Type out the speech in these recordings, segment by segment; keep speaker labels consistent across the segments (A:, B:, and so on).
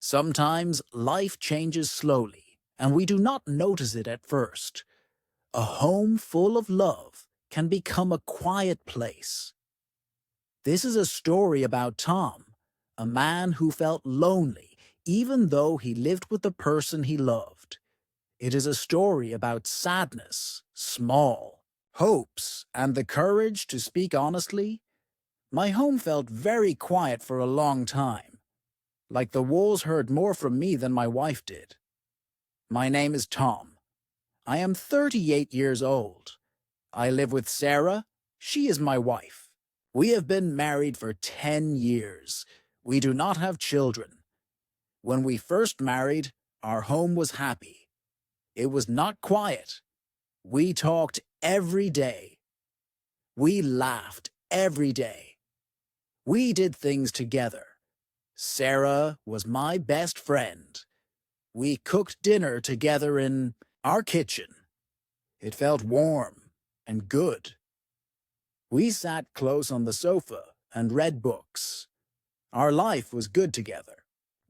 A: Sometimes life changes slowly, and we do not notice it at first. A home full of love can become a quiet place. This is a story about Tom, a man who felt lonely even though he lived with the person he loved. It is a story about sadness, small, hopes, and the courage to speak honestly. My home felt very quiet for a long time, like the walls heard more from me than my wife did. My name is Tom. I am 38 years old. I live with Sarah. She is my wife. We have been married for 10 years. We do not have children. When we first married, our home was happy. It was not quiet. We talked every day. We laughed every day. We did things together. Sarah was my best friend. We cooked dinner together in our kitchen. It felt warm and good. We sat close on the sofa and read books. Our life was good together.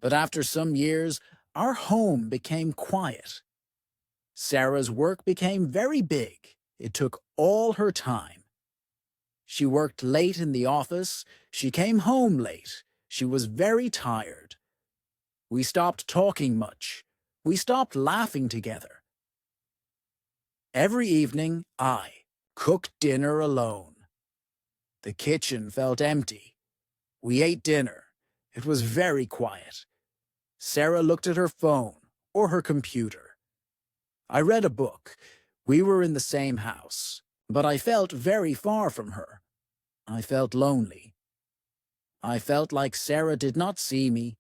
A: But after some years, our home became quiet. Sarah's work became very big. It took all her time. She worked late in the office. She came home late. She was very tired. We stopped talking much. We stopped laughing together. Every evening, I cooked dinner alone. The kitchen felt empty. We ate dinner. It was very quiet. Sarah looked at her phone or her computer. I read a book. We were in the same house, but I felt very far from her. I felt lonely. I felt like Sarah did not see me.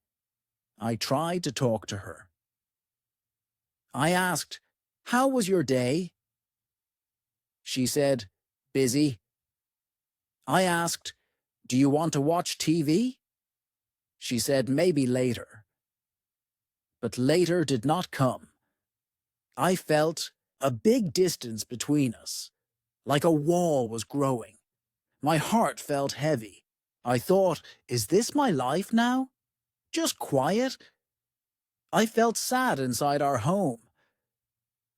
A: I tried to talk to her. I asked, "How was your day?" She said, "Busy." I asked, "Do you want to watch TV?" She said, "Maybe later." But later did not come. I felt a big distance between us, like a wall was growing. My heart felt heavy. I thought, is this my life now? Just quiet? I felt sad inside our home.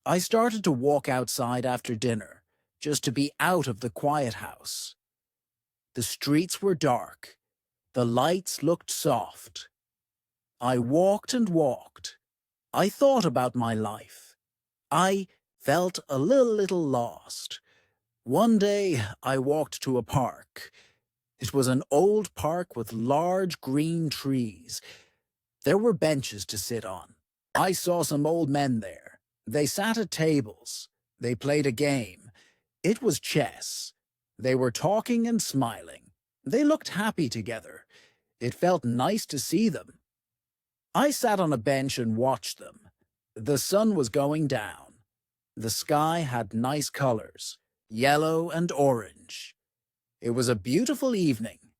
A: I started to walk outside after dinner, just to be out of the quiet house. The streets were dark. The lights looked soft. I walked and walked. I thought about my life. I felt a little lost. One day, I walked to a park. It was an old park with large green trees. There were benches to sit on. I saw some old men there. They sat at tables. They played a game. It was chess. They were talking and smiling. They looked happy together. It felt nice to see them. I sat on a bench and watched them. The sun was going down. The sky had nice colors, yellow and orange. It was a beautiful evening,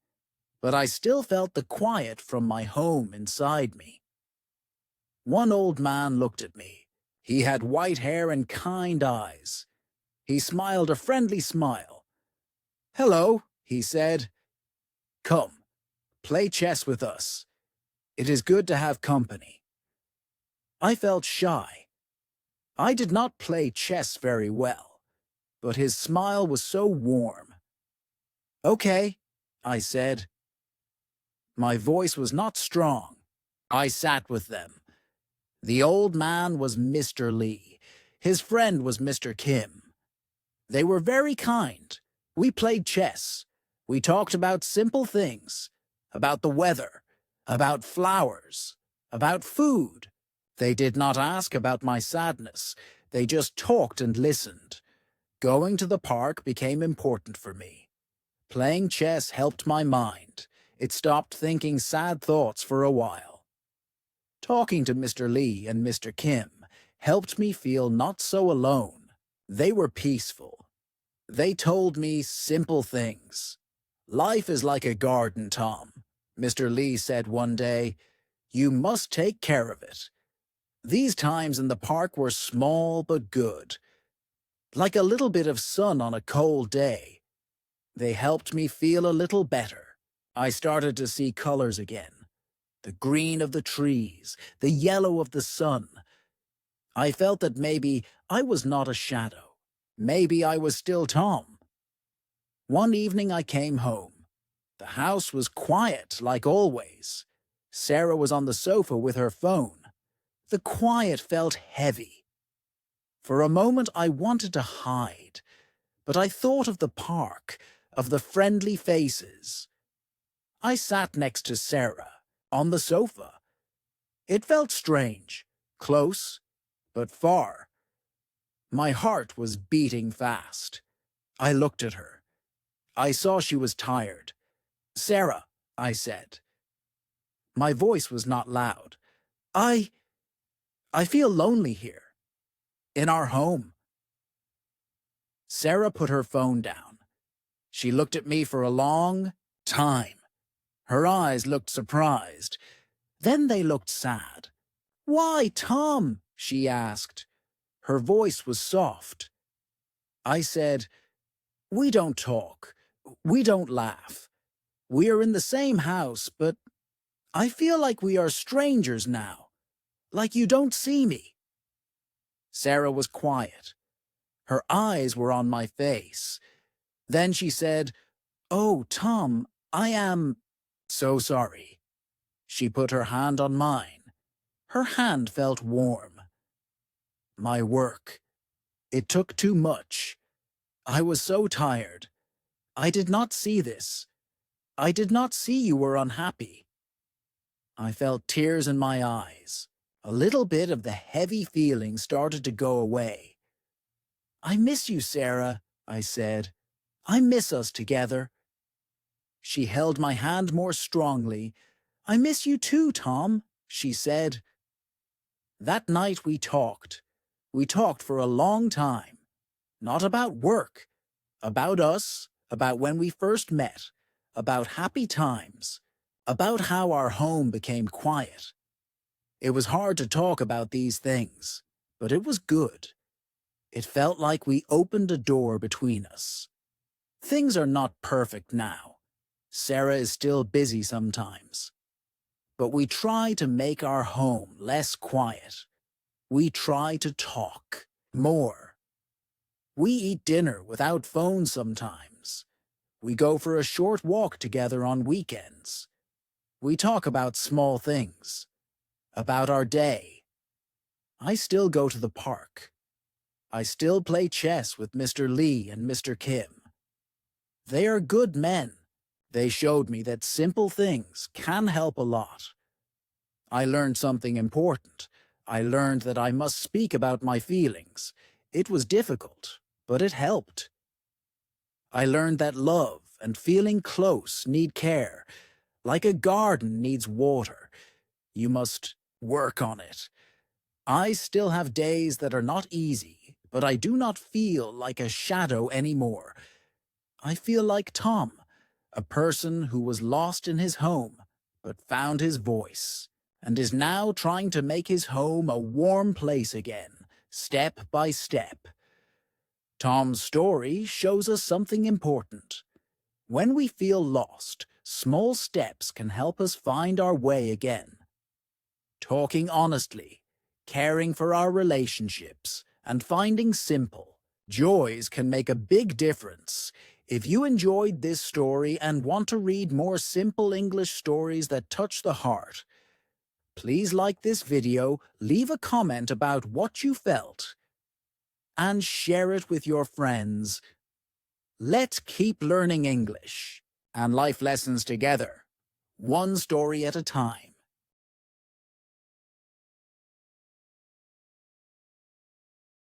A: but I still felt the quiet from my home inside me. One old man looked at me. He had white hair and kind eyes. He smiled a friendly smile. "Hello," he said. "Come, play chess with us. It is good to have company." I felt shy. I did not play chess very well, but his smile was so warm. "Okay," I said. My voice was not strong. I sat with them. The old man was Mr. Lee. His friend was Mr. Kim. They were very kind. We played chess. We talked about simple things, about the weather, about flowers, about food. They did not ask about my sadness. They just talked and listened. Going to the park became important for me. Playing chess helped my mind. It stopped thinking sad thoughts for a while. Talking to Mr. Lee and Mr. Kim helped me feel not so alone. They were peaceful. They told me simple things. "Life is like a garden, Tom," Mr. Lee said one day. "You must take care of it." These times in the park were small but good, like a little bit of sun on a cold day. They helped me feel a little better. I started to see colors again. The green of the trees, the yellow of the sun. I felt that maybe I was not a shadow. Maybe I was still Tom. One evening I came home. The house was quiet, like always. Sarah was on the sofa with her phone. The quiet felt heavy. For a moment I wanted to hide, but I thought of the park, of the friendly faces. I sat next to Sarah, on the sofa. It felt strange, close, but far. My heart was beating fast. I looked at her. I saw she was tired. "Sarah," I said. My voice was not loud. I feel lonely here, in our home." Sarah put her phone down. She looked at me for a long time. Her eyes looked surprised. Then they looked sad. "Why, Tom?" she asked. Her voice was soft. I said, "We don't talk. We don't laugh. We are in the same house, but I feel like we are strangers now. Like you don't see me." Sarah was quiet. Her eyes were on my face. Then she said, "Oh, Tom, I am so sorry." She put her hand on mine. Her hand felt warm. "My work. It took too much. I was so tired. I did not see this. I did not see you were unhappy." I felt tears in my eyes. A little bit of the heavy feeling started to go away. "I miss you, Sarah," I said. "I miss us together." She held my hand more strongly. "I miss you too, Tom," she said. That night we talked. We talked for a long time. Not about work. About us, about when we first met, about happy times, about how our home became quiet. It was hard to talk about these things, but it was good. It felt like we opened a door between us. Things are not perfect now. Sarah is still busy sometimes. But we try to make our home less quiet. We try to talk more. We eat dinner without phones sometimes. We go for a short walk together on weekends. We talk about small things, about our day. I still go to the park. I still play chess with Mr. Lee and Mr. Kim. They are good men. They showed me that simple things can help a lot. I learned something important. I learned that I must speak about my feelings. It was difficult, but it helped. I learned that love and feeling close need care. Like a garden needs water. You must work on it. I still have days that are not easy, but I do not feel like a shadow anymore. I feel like Tom, a person who was lost in his home, but found his voice, and is now trying to make his home a warm place again, step by step. Tom's story shows us something important. When we feel lost, small steps can help us find our way again. Talking honestly, caring for our relationships, and finding simple joys can make a big difference. If you enjoyed this story and want to read more simple English stories that touch the heart, please like this video, leave a comment about what you felt, and share it with your friends. Let's keep learning English and life lessons together, one story at a time.